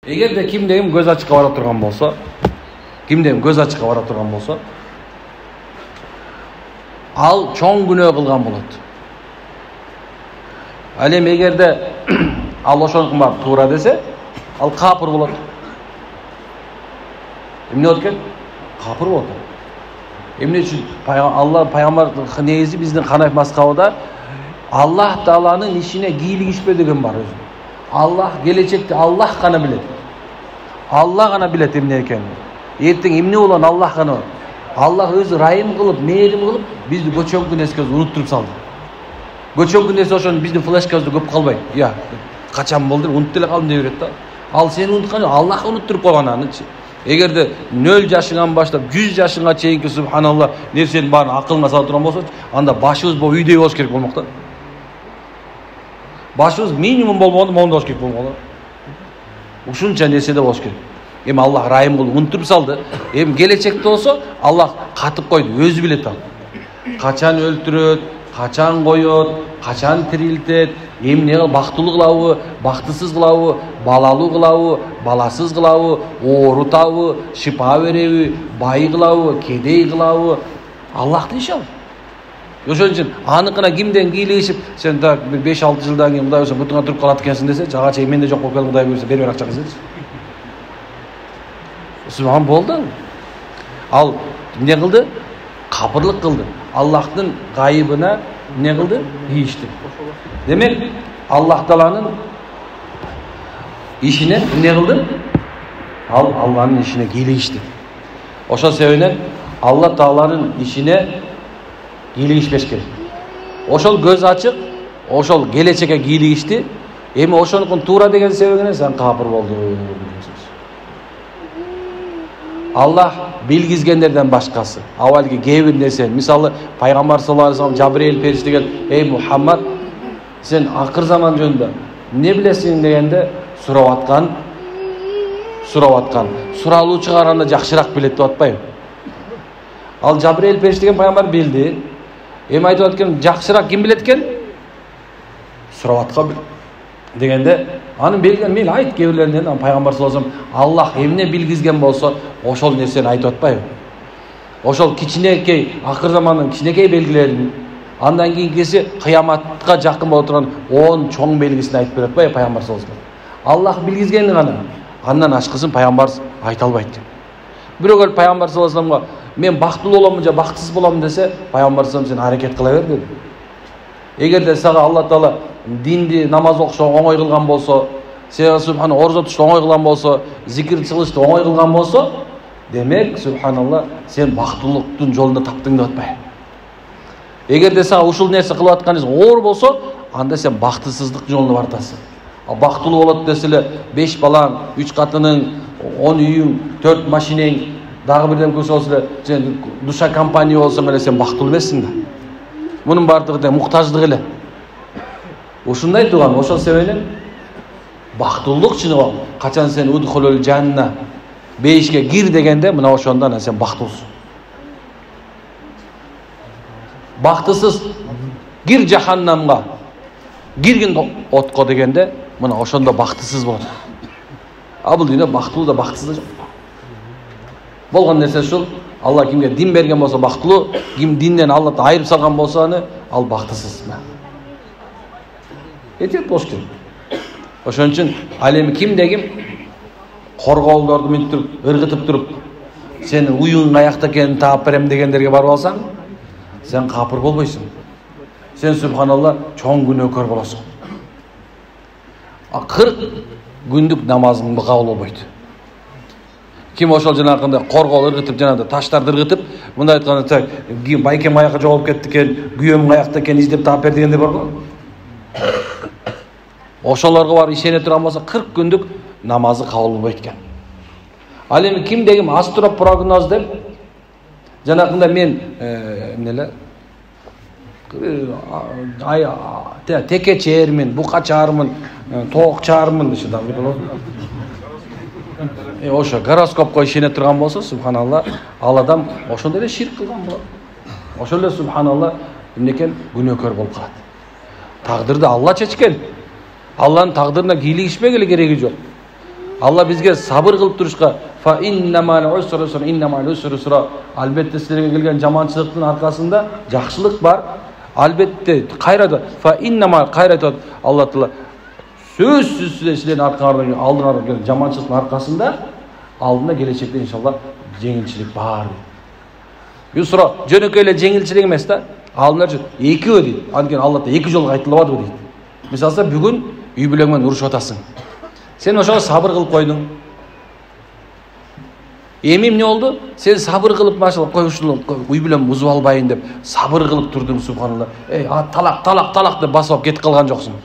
Эгерде кимдегим көз ачыкка бара турган болсо, ал чоң күнөө кылган болот. Ал эми эгерде ал ошонуку барып туура десе, ал капыр болот. Эмне болот экен? Капыр болот. Эмне үчүн Алла пайгамбар негизи биздин Ханафи мазхабында Аллах Тааланын ишине кийлигишпе деген бар өзү. Аллах келечекти Аллах гана билет. Аллах гана билет эмне экенин. Эртең эмне болон Аллах гана. Аллах өзү райым кылып, мээрим кылып бизди көчөңкү нерсеге унуттуруп салды. Көчөңкү нерсе ошону биздин флешкабызда көп калбай. Я, качан болду, унутуп эле калдым деп берет да. Ал сени унуткан, Аллах унуттуруп койгон анычы. Эгерде 0 жашыңан баштап 100 жашыңа чейинки субханалла нерсенин баарын акылыңа сала турган болсо, анда башыбыз бул үйдөй болуш керек болмок да. Башыбыз минимум болмогондо моунда болуш керек болмок да. Ушунча нерседе болуш керек. Эми Аллах райым кылып унутуруп салды. Эми келечекте болсо Аллах катып койду, өзү билет ал. Качан өлтүрөт, качан коет, качан тирилтет, эмне бактылуу кылабы, бактысыз кылабы, балалуу кылабы, баласыз кылабы, оорутабы, шипа береби, бай кылабы, кедей кылабы, Аллахтын иши ал. Ошон үчүн аныкына кимден кийлигишип, сен так 5-6 жылдан кийин Кудай болсо бутуңа туруп калат экенсиң десе, жага чейин менде жок болуп келди, Кудай буйрса бербей акча кылсайчы. Субхан болду. Ал эмне кылды? Капырлык кылды. Аллахтын гайыбына эмне кылды? Ийишти. Демек, Аллах Тааланын ишине эмне кылды? Ал Алланын ишине кийлигишти. Ошол себептен Алла Тааланын ишине кийлигишпеш керек. Ошол көз ачык, ошол келечекке кийлигишти. Эми ошонукун туура деген себебинен сен капыр болдуң. Аллах билгизгендерден башкасы. Авалги кээ бир нерсе, мисалы пайгамбар саллаллаху алейхи ва саллям Жабриил периште келип, "Эй Мухаммад, сен акыр заман жөнүндө эмне билесиң?" дегенде сурап аткан. Суралуучу караганда жакшыраак билет деп атпайбы? Ал Жабриил периште деген пайгамбар билди. Эми айтып аткан жакшыраак ким билет экен? Сурап аткан дегенде, анын билген мейлі айт кейбірлерінен, пайғамбар саллаллаху алейхи ва саллям Аллах эмне билгизген болсо, ошол нерсени айтып атпайбы? Ошол кичинекей, акыр замандын кичинекей белгилерин, андан кийинкиси кыяматка жакын боло турган 10 чоң белгисин айтып берет атпайбы пайгамбар саллаллаху алейхи ва саллям? Аллах билгизгени гана. Андан ашкысын пайгамбар айта албайт. Бирок эл пайгамбар саллаллаху алейхи ва саллямга мен бактылуу боламын же бактысыз боламын десе, пайгамбар саллаллаху алейхи ва саллям сен аракет кыла бер деди. Эгерде сага Алла Таала динди намаз окушу оңой кылган болсо, сен субхан орзо тушту оңой кылган болсо, зикир чыгышту оңой кылган болсо, демек субханалла сен бактылыктын жолунда таптың деп атпайбы? Эгерде сага ушул нерсе кылып атканыңыз оор болсо, анда сен бактысыздык жолуна баратасың. Ал бактылуу болот деселе 5 балаң, 3 катының, 10 үйүң, 4 машинең, дагы бирден көз болсо эле сен душа компания болсоң эле сен бактылуу эмессиң да. Мунун бардыгы да муктаждык эле. Ушундай туган, ошол себептен бактылык чыгып, качан сен удхулул жанна бейишке кир дегенде, мына ошондон сен бактылсың. Бактысыз кир жаханнамга, киргин отко дегенде, мына ошондо бактысыз болот. А бул дүйнө бактылуу да бактысыз да жок. Болгон нерсе ушул, Алла кимге дин берген болсо бактылуу, ким динден Аллахты айырып салган болсо аны ал бактысыз. Этет болуш керек. Ошон үчүн ал эми кимде ким корголдорду мүнтүп, ыргытып туруп, сенин уюң каякта экенин таап берем дегендерге барып алсаң, сен капыр болбойсуң. Сен субханалла чоң күнөөкөр болосуң. 40 күндүк намазың кабыл болбойт. Ким ошол жанагындай коргол ыргытып, жанагындай таштарды ыргытып, мындай айтканда, байкем каякка жоголуп кетти экен, күйөөм каякта экенин издеп таап бер дегендер бар го. Ошолорго бар ишене турган болсо 40 күндүк намазы кабыл болбойт экен. Ал эми кимдегим астропрогноз деп жанагындай мен эмнеле теке чээрмин, бука чаармын, тоок чаармын деши да болот. Ошо гороскопко ишене турган болсо, субханалла, ал адам ошондой эле ширк кылган болот. Ошол эле субханалла эмне экен? Күнөөкөр болуп калат. Тагдырды Алла чечкен. Алланын тагдырына кийлигишпек эле кереги жок. Алла бизге сабыр кылып турушка fa innamal usri yusra innamal usri yusra. Албетте силерге келген жаманчылыктын аркасында жакшылык бар. Албетте кайрат fa innamal кайрат Алла Таала сөзсүз силердин аркаңардан алдыңарга келген жаманчылыктын аркасында алдында келечекте иншалла жеңилчилик бар. Юсра жөнөкөй эле жеңилчилик эмес да. Алдында жүр экөө дейт. Анткени Аллахта эки жол айтылып атабы дейт. Мисалса бүгүн үй бүлөң менен урушуп атасың. Сен ошого сабыр кылып койдуң. Эми эмне болду? Сен сабыр кылып машалла кой ушул үй бүлөм бузуп албайын деп сабыр кылып турдуң, субханалла. Талак деп басып кетип калган жоксуң.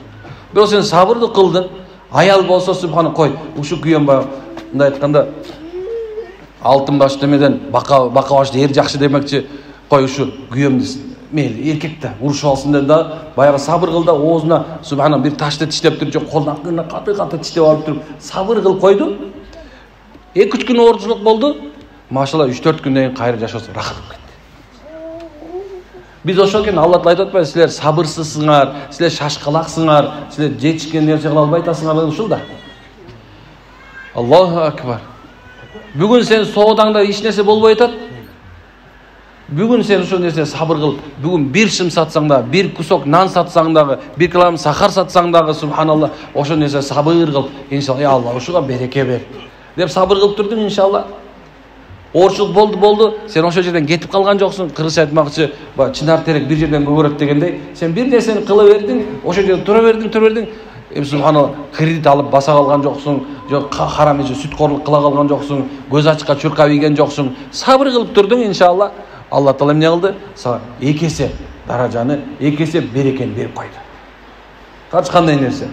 Бирок сен сабырды кылдың. Аял болсо субхана кой, ушу күйөм бар. Мындай айтканда алтын баш демеден бака башты эр жакшы демекчи. Кой ушу күйөмдү мейли эркек да урушуп алсын деп да баягы сабыр кыл да оозуна субхана бир ташты тиштеп туруп же колуна каты тиштеп алып туруп сабыр кылып койду. 2-3 күн оорчулук болду. Машалла 3-4 күндөн кийин кайра жашоосу рахат болуп кетти. Биз ошол экен Алла Таала айтып атпайбы, силер сабырсызсыңар, силер шашкалаксыңар, силер жетишкен нерсе кыла албай атасыңар деп ушул да. Аллаху акбар. Бүгүн сен соодаңда эч нерсе болбой атат. Бүгүн сен ушул нерсе сабыр кыл. Бүгүн бир шым сатсаң да, бир кусок нан сатсаң дагы, бир килограмм сахар сатсаң дагы, субханалла, ошол нерсе сабыр кыл. Иншалла, Алла ушуга береке бер. Деп сабыр кылып турдуң, иншалла. Оорчулук болду. Сен ошол жерден кетип калган жоксуң. Кыргызча айтмакчы, чынар терек бир жерден көгөрөт дегендей. Сен бир нерсени кыла бердиң, ошол жерде тура бердиң. Субханалла, кредит алып баса калган жоксуң, жок харам ичип сүткорлук кыла калган жоксуң, көз ачыкка чуркап ийген жоксуң. Сабыр кылып турдуң, иншалла. Алла Таала эмне кылды? Сага эки эсе даражаны, эки эсе берекени берип койду. Карчы кандай нерсе?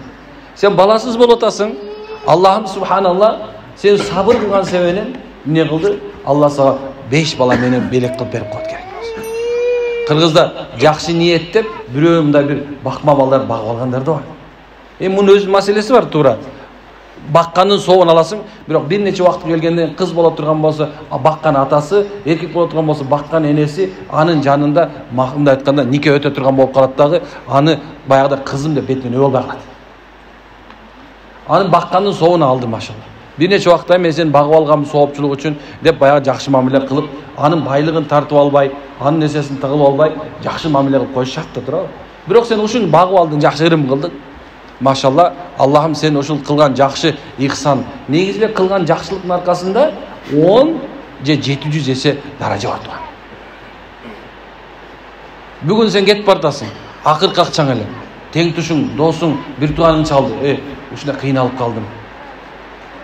Сен баласыз болуп атасың. Аллахым субханалла, сен сабыр кылган себебинен эмне кылды? Алла сага 5 бала менен белек кылып берип койду керек болсо. Кыргызда жакшы ниеттеп бирөө мындай бир бакма балдар багып алгандар да бар. Мунун өз маселеси бар, туура. Бакканын соогун аласың, бирок бир нече убакыт келгенде кыз боло турган болсо, баккан атасы, эркек боло турган болсо, баккан энеси анын жанында мындай айтканда нике өтө турган болуп калат дагы, аны баягыда кызым деп бетине өбөй албай калат. Анын бакканын соогун алды машалла. Бир нече убакытта мен сени багып алгам соопчулук үчүн деп баягы жакшы мамиле кылып, анын байлыгын тартып албай, анын нерсесин тыгылып албай, жакшы мамиле кылып коюш шарт да туурабы? Бирок сен ушуну багып алдың, жакшы ырым кылдың. Машалла, Аллахым сен ушул кылган жакшы ихсан, негизде кылган жакшылыктын аркасында 10 же 700 эсе даража бар турган. Бүгүн сен кетип бартасың, акыркы акчаң эле. Тең тушуң, досуң, бир тууганың чалды. Ушундай кыйналып калдым.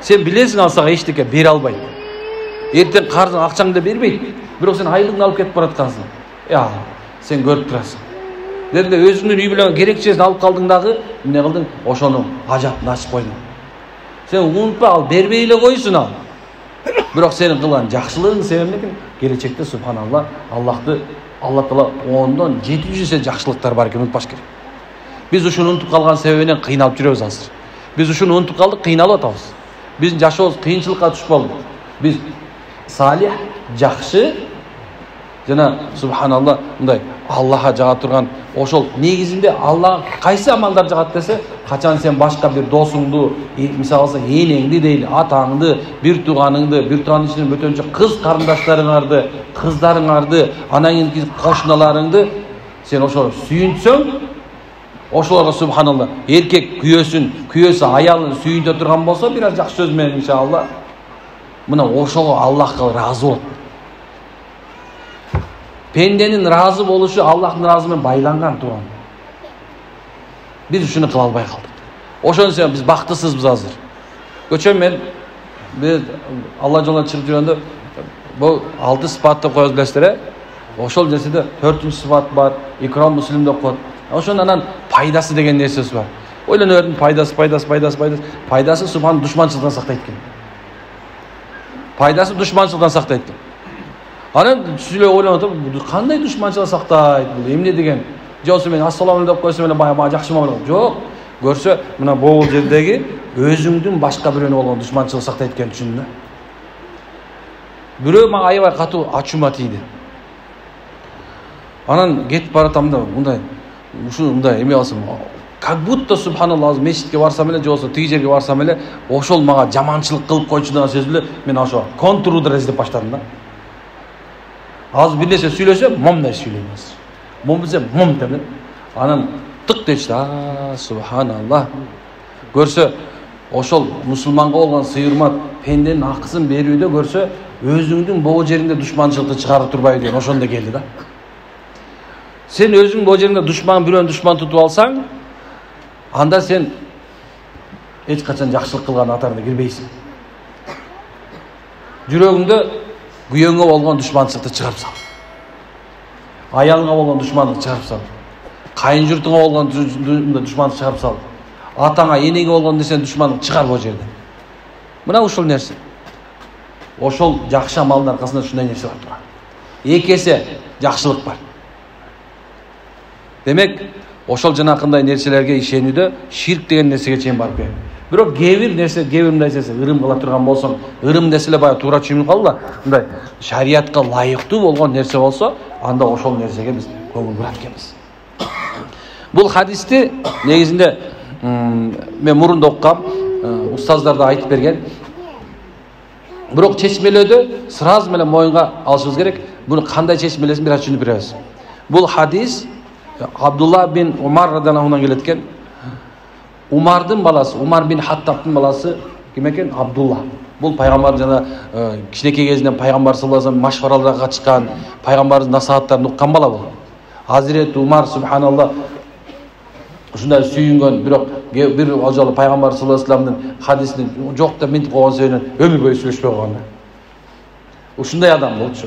Сен билесиң ал сага эчтеке бере албайт. Эртең карзың акчаңды бербейт. Бирок сен айлыгыңды алып кетип бараткансың. Сен көрүп турасың. Дегенде өзүңдүн үй бүлөңө керекчесин алып калдың дагы, эмне кылдың? Ошону ажатын ачып койдуң. Сен унутпа, ал бербей эле койсун ал. Бирок сенин кылган жакшылыгың себебинен келечекте субханалла, Алла Таала 10дон 700 эсе жакшылыктар бар экен, унутпаш керек. Биз ушуну унутуп калган себебинен кыйналып жүрөбүз азыр. Биз ушуну унутуп калдык, кыйналып атабыз. Биздин жашообуз кыйынчылыкка түшүп болду. Биз салих, жакшы жана субханалла мындай Аллаха жага турган ошол негизинде Алла кайсы амалдар жагат десе, качан сен башка бир досуңду, мисалы алсаң энеңди дейли, атаңды, бир тууганыңды, бир тууганын ичинен бөтөнчө кыз карындаштарыңарды, кыздарыңарды, анан кийин кошуналарыңды сен ошол сүйүнсөң, ошолорго субханалла эркек күйөөсү аялын сүйүнтө турган болсо, бир аз жакшы сөз менен иншалла, мына ошого Аллахка ыраазы болот. Пенденин разы болушу Аллахтын разы менен байланган турган. Биз ушуну кыла албай калдык. Ошон үчүн биз бактысызбыз азыр. Көчөм мен Алла жолуна чыгып жүргөндө бул 6 сыпат деп коет билесиздер, Ошол жерде 4-чү сыпат бар, Икрам Муслимде окот. Ошонун анан пайдасы деген нерсеси бар. Ойлонуп көрдүм, пайдасы субхан душманчылыктан сактайт экен. Пайдасы душманчылыктан сактайт экен. Анан сүйлөп ойлонуп атам, кандай душманчылык сактайт бул? Эмне деген? Жосу мен ассаламу алейкум деп койсом эле баягы жакшы мамиле. Жок. Көрсө, мына бул жердеги өзүңдүн башка бирөөнө болгон душманчылык сактайт экен түшүндүм да. Бирөө мага аябай катуу ачуума тийди. Анан кетип баратам да, мындай эме алсам, как будто субханалла азыр мешитке барсам эле же болбосо тиги жерге барсам эле ошол мага жаманчылык кылып койчу деген сөз эле мен ошо контурду издеп баштадым да. Азыр бир нерсе сүйлөсөм, момдай сүйлөйм азыр. Мом десе мом деп. Анан тык дечти. Субханалла. Көрсө ошол мусулманга болгон сыйырмат пенденин акысын берүүдө көрсө өзүңдүн боо жериңде душманчылыкты чыгарып турбайбы деген ошондо келди да. Сен өзүң боо жериңде душман бирөөнү душман тутуп алсаң, анда сен эч качан жакшылык кылган катарына кирбейсиң. Жүрөгүңдө күйөөңө болгон душманчылыкты чыгарып сал. Аялыңа болгон душмандыкты чыгарып сал. Кайын журтуңа болгон душмандыкты чыгарып сал. Атаңа, энеңе болгон нерсени душмандыкты чыгар бул жерде. Мына ушул нерсе. Ошол жакшы амалдын аркасында ушундай нерсе бар турат. Эки эсе жакшылык бар. Демек, ошол жанакындай нерселерге ишенүүдө ширк деген нерсеге чейин барып келет. Бирок кээ бир нерсеси ырым кыла турган болсоң, ырым десе эле баягы туура түшүнүп калды да. Мындай шариятка ылайыктуу болгон нерсе болсо, анда ошол нерсеге биз көңүл бурат экенбиз. Бул хадисти негизинде мен мурунда оккам, устаздар да айтып берген. Бирок чечмелөөдө сразу менен моюнга алышыбыз керек. Буну кандай чечмелесин бир түшүнүп беребиз. Бул хадис Абдулла бин Умар радhiyallahu anhu'dan келет экен. Умардын баласы, Умар бин Хаттабтын баласы ким экен? Абдулла. Бул пайгамбар жана кичинекей кезинен пайгамбар саллаллаху алейхи машвараларга катышкан, пайгамбардын насааттарын уккан бала бул. Hazret Umar subhanallah ушундай сүйүнгөн, бирок бир ажалы пайгамбар саллаллаху алейхи вассаламдын хадисин жок деп мынтип койгон сөйүнөн өмүр бою сүйлөшпөй койгон. Ушундай адам болчу.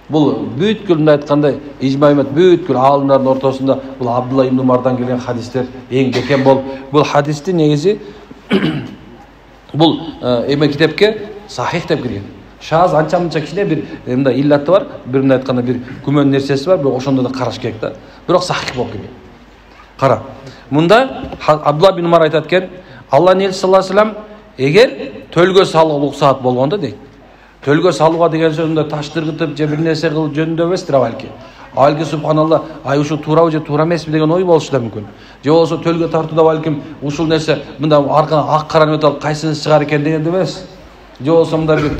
Бул бүткүл мындай айткандай ижмаимат бүткүл аалымдардын ортосунда бул Абдулла ибн Умардан келген хадистер эң бекем болуп, бул хадисти негизи бул эме китепке сахих деп кирген. Шаз анча-мынча кичине бир мындай иллаты бар, бир мындай айтканда бир күмөн нерсеси бар, бирок ошондо да караш керек да. Бирок сахих болуп кирген. Кара. Мында Абдулла ибн Умар айтат экен, Аллахтын элчиси саллаллаху алейхи вассалам эгер төлгө салууга уруксат болгондо дейт. Төлгө салууга деген сөзүндө таш тыргытып же бир нерсе кылып жөнүндө эместир балки. Балки субханалла, ай ушу туурабы же туура эмеспи деген ой болушу да мүмкүн. Же болсо төлгө тартууда балким ушул нерсе мында аркана ак караны өтүп кайсынысы чыгар экен дегенде эмес. Же болсо мында бир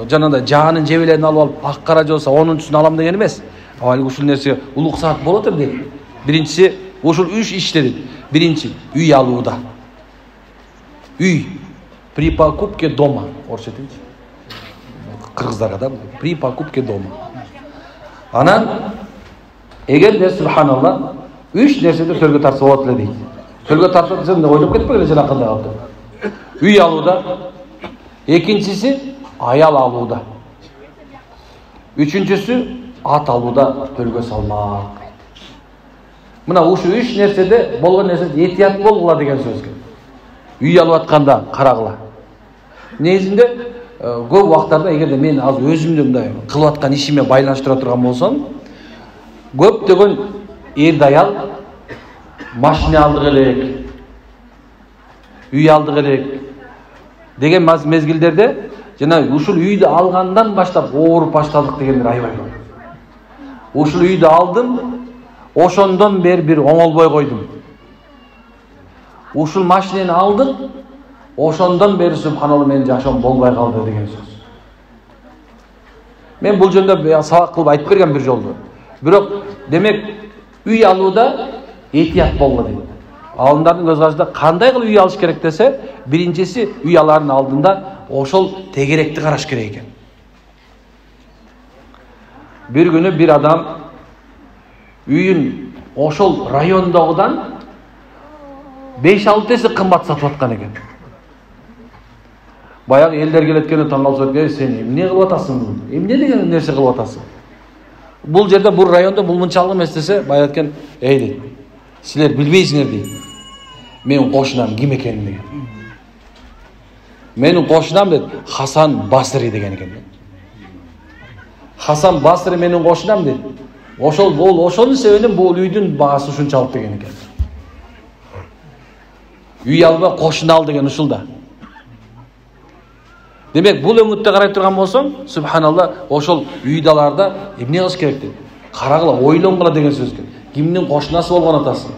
жанагындай жаанын жебелерин алып ак кара же болсо онунчусун алам деген эмес. Балки ушул нерсе улуксаат болот дейт. Биринчиси ушул 3 иште дейт. Биринчи үй алууда. Үй при покупке дома. Орусча дейт. Кыргыздарга да при покупке дома. Анан эгер де субханалла 3 нерседе төлгө тартса болот эле дейт. Төлгө тартып сен ойлоп кетпегиле жанакындай калды. Үй алууда. Экинчиси аял алууда. Үчүнчүсү ат алууда төлгө салмак. Мына ушу 3 нерседе болгон нерсе этият болгула деген сөз экен. Үй алып атканда карагыла. Негизинде көп убактарда эгерде мен азыр өзүмдү мындай кылып аткан ишиме байланыштыра турган болсом, көптөгөн эр аял машина алдык элек, үй алдык элек деген мезгилдерде жана ушул үйдү алгандан баштап ооруп баштадык дегендер аябай көп. Ушул үйдү алдым, ошондон бери бир оңолбой койдум. Ушул машинени алдык, ошондон бери субханалла менин жашоом болбой калды деген сөз. Мен бул жөнүндө сабак кылып айтып берген бир жолду. Бирок демек үй алууда этият болгу дейт. Алымдардын көз карашында кандай кылып үй алыш керек десе, биринчиси үй алардын алдында ошол тегеректи караш керек экен. Бир күнү бир адам үйүн ошол райондогудан 5-6 эсе кымбат сатып аткан экен. Баягы элдер келеткенде таң калып, сен эмне кылып атасың? Эмне деген нерсе кылып атасың? Бул жерде бул райондо бул мынчалык эмес десе, баягы айткен, дейт. Силер билбейсиңер дейт. Менин кошунам ким экенин деген. Менин кошунам дейт, Хасан Басри деген экен. Хасан Басри менин кошунам дейт. Ошонун себебинен бул үйдүн баасы ушунчалык деген экен. Үй алба кошун ал деген ушул да. Демек бул өңүттө карай турган болсоң, субханалла, ошол үйдаларда эмне кылыш керек дейт. Карагыла, ойлонгула деген сөз экен. Кимдин кошунасы болгон атасың?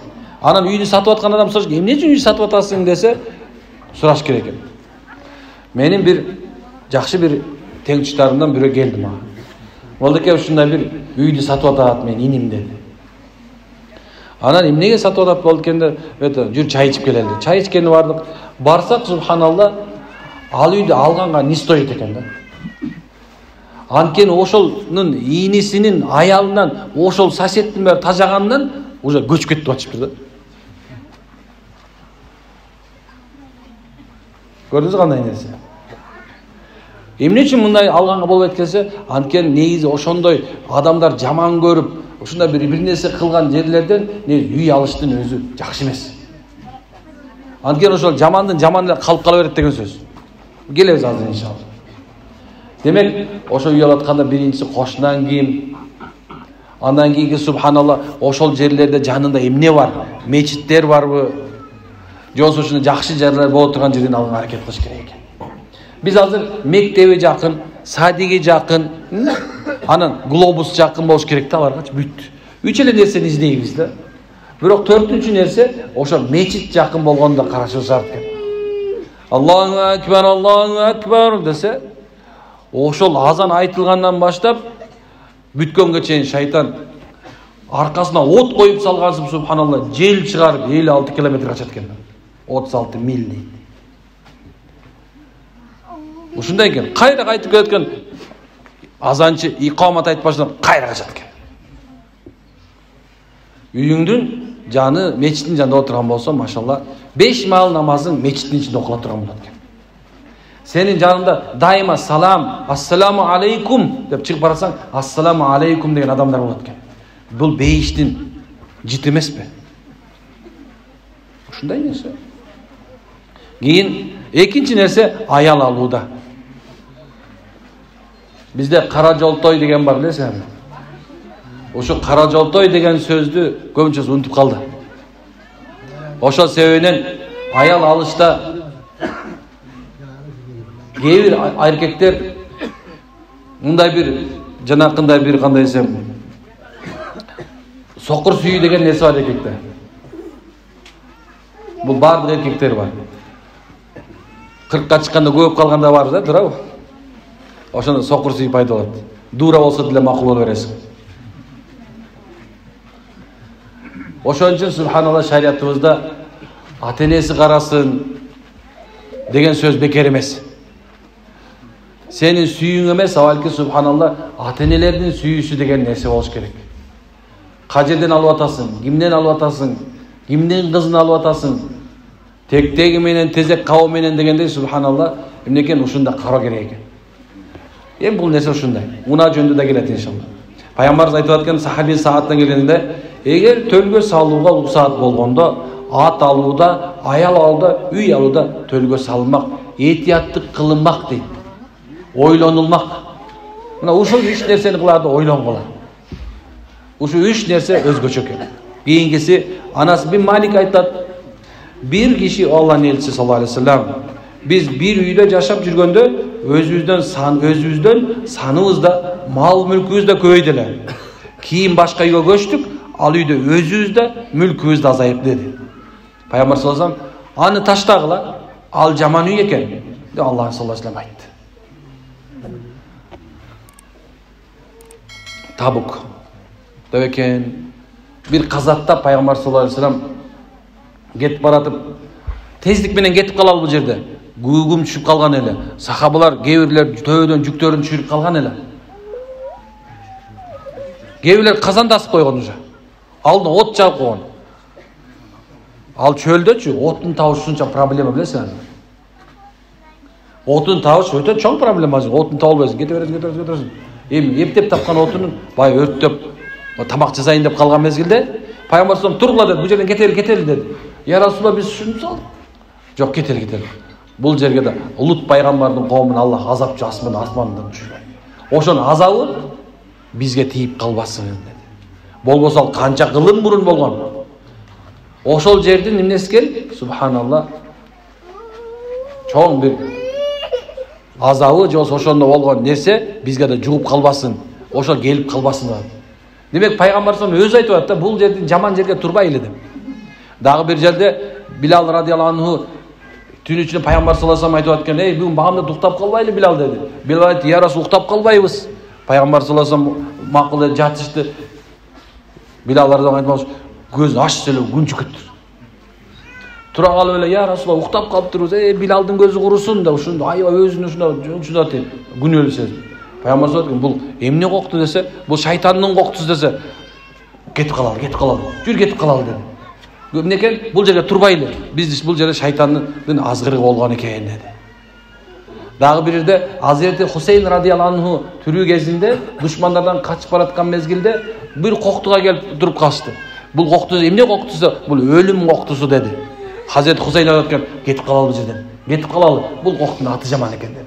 Анан үйдү сатып аткан адам сураш, эмне үчүн үйдү сатып атасың десе, сураш керек экен. Менин бир жакшы бир теңчтарымдан бирөө келди мага. Болдеке ушундай бир үйдү сатып атат менин иним деди. Анан эмнеге сатып атат болду экенде, жүр чай ичип келели. Чай ичкени бардык. Барсак, субханалла, ал үйдү алганга не стоит экен да. Анткени ошолнун ийнисинин аялынан, ошол соседтин бери тажагандан уже көчүп кетип атышыптыр да. Көрдүңүз кандай нерсе? Эмне үчүн мындай алганга болбойт экен? Анткени негизи ошондой адамдар жаман көрүп, ушундай бир нерсе кылган жерлерден үй алыштын өзү жакшы эмес. Анткени ошол жамандын жаман эле калып кала берет деген сөз. Келебиз азыр иншалла. Демек, ошо үй алатканда биринчиси кошунан кийин, андан кийинки субханалла, ошол жерлерде жанында эмне бар? Мечиттер барбы? Же ушуну жакшы жерлер боло турган жерден алганга аракет кылыш керек экен. Биз азыр мектеби жакын, садиги жакын, анан глобус жакын болуш керек да аларгачы бүт. Үч эле нерсени издейбиз да. Бирок төртүнчү нерсе ошо мечит жакын болгондо карашыбыз шарт экен. Аллаху акбар десе, ошол азан айтылгандан баштап бүткөнгө чейин шайтан аркасына от коюп салгансып, субханалла, жел чыгарып 56 километр качат экен. 36 миль дейт. Ушундай экен. Кайра кайтып келет экен. Азанчы икамат айтып баштап кайра качат экен. Үйүңдүн жаны мечиттин жанында отурган болсо, машалла, 5 маал намазың мечиттин ичинде окула турган болот экен. Сенин жанында дайыма салам, ассаламу алейкум деп чыгып барасаң, ассаламу алейкум деген адамдар болот экен. Бул бейиштин жити эмеспи? Ушундай нерсе. Кийин экинчи нерсе аял алууда. Бизде кара жолтой деген бар, билесиңерби? Ошо кара жолтой деген сөздү көбүнчөсү унутуп калды. Ошол себебинен аял алышта кээ бир эркектер мындай бир жанакындай бир кандай десем сокур сүйүү деген нерсе бар эркекте. Бул баардык эркектер бар. 40ка чыкканда көп калганда бар да, туурабы? Ошондо сокур сүйүү пайда болот. Дура болсо деле макул боло бересиң. Ошон үчүн субханалла шариятыбызда ата-энеси карасын деген сөз бекер эмес. Сенин сүйүүң эмес, балки субханалла ата-энелердин сүйүүсү деген нерсе болуш керек. Кажерден алып атасың, кимден алып атасың, кимдин кызын алып атасың, тектеги менен, тезек кабы менен дегендей субханалла, эмнекен ушунда кароо керек экен. Эми бул нерсе ушундай. Унаа жөнүндө да келет иншалла. Пайгамбарыбыз айтып аткан сахаби сааттан келгенде, эгер төлгө салууга уруксаат болгондо, ат алууда, аял алууда, үй алууда төлгө салынмак, этияттык кылынмак дейт. Ойлонулмак. Мына ушул 3 нерсени кыларды ойлонгула. Ушул 3 нерсе өзгөчө экен. Кийинкиси Анас бин Малик айтат, bir kişi Allah'ın elçisi sallallahu aleyhi ve sellem, biz bir үйдө жашап жүргөндө өзүбүздөн саныбыз да, мал мүлкүбүз да көбөйдү эле. Кийин башка үйгө көчтүк, ал үйдө өзүбүз да, мүлкүбүз да азайып деди. Пайгамбар саллаллаху алейхи ve sellem, аны таштагыла, ал жаман үй экен, деп Аллах саллаллаху алейхи ve sellem айтты. Табук деп экен, бир казатта Пайгамбар саллаллаху алейхи ve sellem кетип баратып, тездик менен кетип калалы бул жерде. Гүгүм түшүп калган эле. Сахабалар кээ бирлер төбөдөн жүктөрүн түшүрүп калган эле. Кээ бирлер казанды асып койгон уже. Алдына от жагып койгон. Ал чөлдөчү отун табыш ушунча проблема, билесиңерби? Отун табыш өтө чоң проблема. Отун табылбайсың, кете бересиң. Эми эптеп тапкан отунун бай өрттөп, тамак жасайын деп калган мезгилде Пайгамбар саллаллаху алейхи ve sellem тургула деп, бул жерден кетели деди. Я Расулалла, биз түшүнүп салдык. Жок, кетели. Бул жерге да Лут пайгамбардын коомун Аллах азап жасмын асмандан түшүргөн. Ошонун азабы бизге тийип калбасын деди. Болбосо ал канча кылым мурун болгон. Ошол жердин эмнеси экен? Субханалла. Чоң бир азабы же ошондо болгон нерсе бизге да жугуп калбасын. Ошол келип калбасын. Демек Пайгамбар саллаллаху алейхи ve sellem өзү айтып атты, бул жердин жаман жерге турбайлы деп. Дагы бир жерде Билал радиаллаху анху түн ичинде пайгамбар саллаллаху алейхи вассалам айтып аткан: "Бүгүн багамда уктап калбайлы Билал" деди. Билал айтты: "Я Расул, уктап калбайбыз." Пайгамбар саллаллаху алейхи вассалам макул деп жатышты. Билал радиаллаху анху көзүн ачты эле күн чүкөттүр. Тура калып эле: "Я Расул, уктап калыптырбыз. Билалдын көзү курусун" деп ушунду аябай өзүнө ушунда деп күнөөлүшөт. Пайгамбар саллаллаху алейхи вассалам: "Бул эмне кокту?" десе, "Бул шайтандын коктусу" десе, "Кетип калалы, жүр кетип калалы" деди. Эмнекен? Бул жерге турбайлы. Биз бул жерде шайтандын азгырыгы болгон экен деди. Дагы бир жерде Hazreti Hussein радиаллаху анху түрүү кезинде душмандардан качып бараткан мезгилде бир коктуга келип туруп калышты. Бул кокту эмне коктусу? Бул өлүм коктусу деди. Hazreti Hussein ayткан: "Кетип калалы бул жерден. Кетип калалы. Бул коктун аты жаман экен" деди.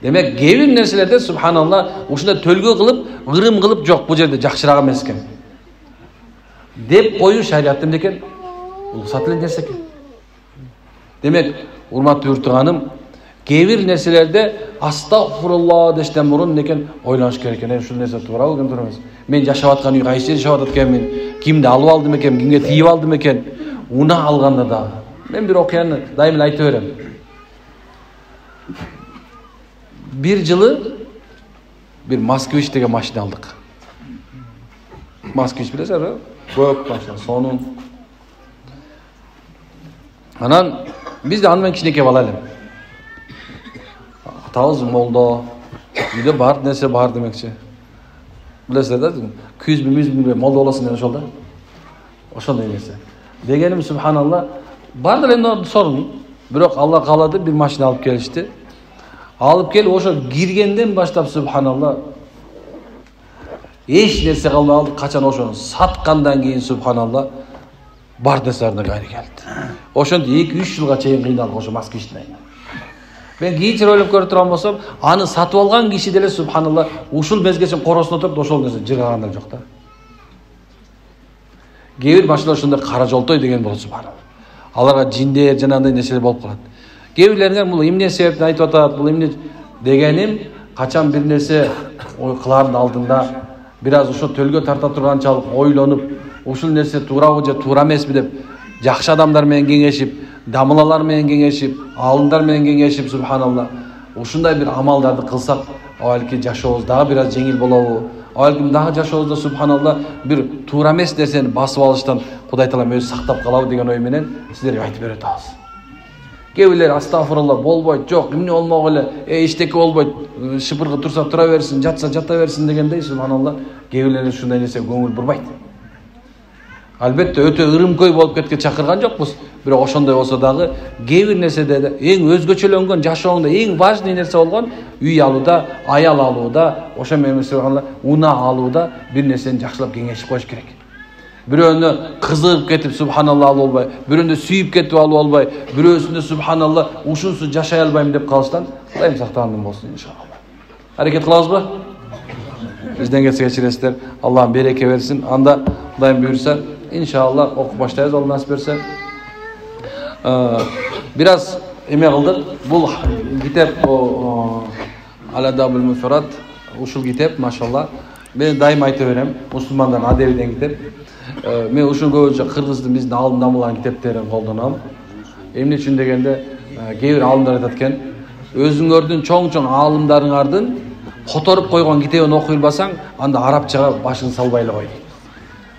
Демек, кээ бир нерселерде субханалла ушундай төлгө кылып, ырым кылып жок, бул жерде жакшыраак эмес экен деп коюу шариятта эмне экен? Уруксат эле нерсе экен. Демек, урматтуу үртүганым, кээ бир нерселерде астагфирулла дештен мурун некен ойлоnuş керек экен. Ушул нерсе туурабы экен, турабы эмес. Мен жашап аткан үй кайсы жерде жашап атканмын, кимди алып алдым экен, кимге тийип алдым экен, уна алганда да. Мен бир окуяны дайым айтып берем. Bir жылы bir Москвич деген машина алдык. Москвич билесиңер, көп машина, сонун. Анан биз да аны менен кичинекей бала элем. Атабыз молдо, үйдө бар нерсе бар демекчи. Билесиңер да, күз мүз молдо болосуң деген ошол да. Ошондой нерсе. Дегеним субханалла, бар да эми сорун. Бирок Алла каалады, бир машина алып келишти. Алып келип ошо киргенден баштап субханалла эч нерсе калбай калды. Качан ошону саткандан кийин субханалла бар нерселерден кайры келди. Ошентип 2-3 жылга чейин кыйналдык ошо Москвичтен. Мен кийинчерээк ойлоп көрүп турган болсом, аны сатып алган киши деле субханалла ушул мезгилче коросуна отуруп ошол нерсе жыргагандар жок да. Кээ бир машиналар ошондой кара жолтой деген болот субханалла. Аларга жиндер жанагындай нерселер болуп калат. Кээ бирлерге бул эмне себептен айтып атат, бул эмне дегеним, качан бир нерсе кылардын алдында бир аз ошо төлгө тарта турганчалык ойлонуп, ушул нерсе туурабы же туура эмеспи деп жакшы адамдар менен кеңешип, дамылалар менен кеңешип, алымдар менен кеңешип субханалла, ушундай бир амалдарды кылсак, балки жашообуз дагы бир аз жеңил болобу? Балким дагы жашообузда субханалла бир туура эмес нерсени басып алыштан Кудай Таалам өзү сактап калабы деген ой менен сиздерге айтып бере атабыз. Кээ бирлер астагфирулла болбойт, жок, эмне болмок эле, эчтеке болбойт, шыпыргы турса тура берсин, жатса жата берсин дегендей субханалла, кээ бирлер ушундай нерсе көңүл бурбайт. Албетте өтө ырымкөй болуп кетке чакырган жокпуз, бирок ошондой болсо дагы кээ бир нерседе эң өзгөчөлөнгөн жашооңдо эң важный нерсе болгон үй алууда, аял алууда, ошо менен субханалла уна алууда бир нерсени жакшылап кеңешип коюш керек. Бирөөнү кызыгып кетип субханалла алып албай, бирөөнү сүйүп кетип алып албай, бирөөсүндө субханалла ушунсуз жашай албайм деп калыштан Кудайым сактаган болсун иншалла. Аракет кылабызбы? Бизден кетсе кечиресиздер. Аллахым береке берсин. Анда Кудайым буйрса, иншалла окуп баштайбыз, Алла насип берсе. Бир аз эме кылдык. Бул китеп Ал-Адабул Муфрад, ушул китеп машалла. Мен дайым айтып берем, мусулмандардын адеби деген китеп. Мен ушул көбүнчө кыргыздын биздин алым дамылган китептерин колдоном. Эмне үчүн дегенде, кээ бир алымдар айтат экен, өзүңөрдүн чоң-чоң алымдарыңардын которуп койгон китебин окуй албасаң, анда арабчага башыңды салбай эле кой.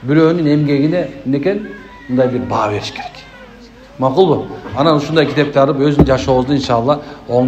Бирөөнүн эмгегине эмнекен мындай бир баа бериш керек. Макулбу? Анан ушундай китепти алып өзүнүн жашообузду иншалла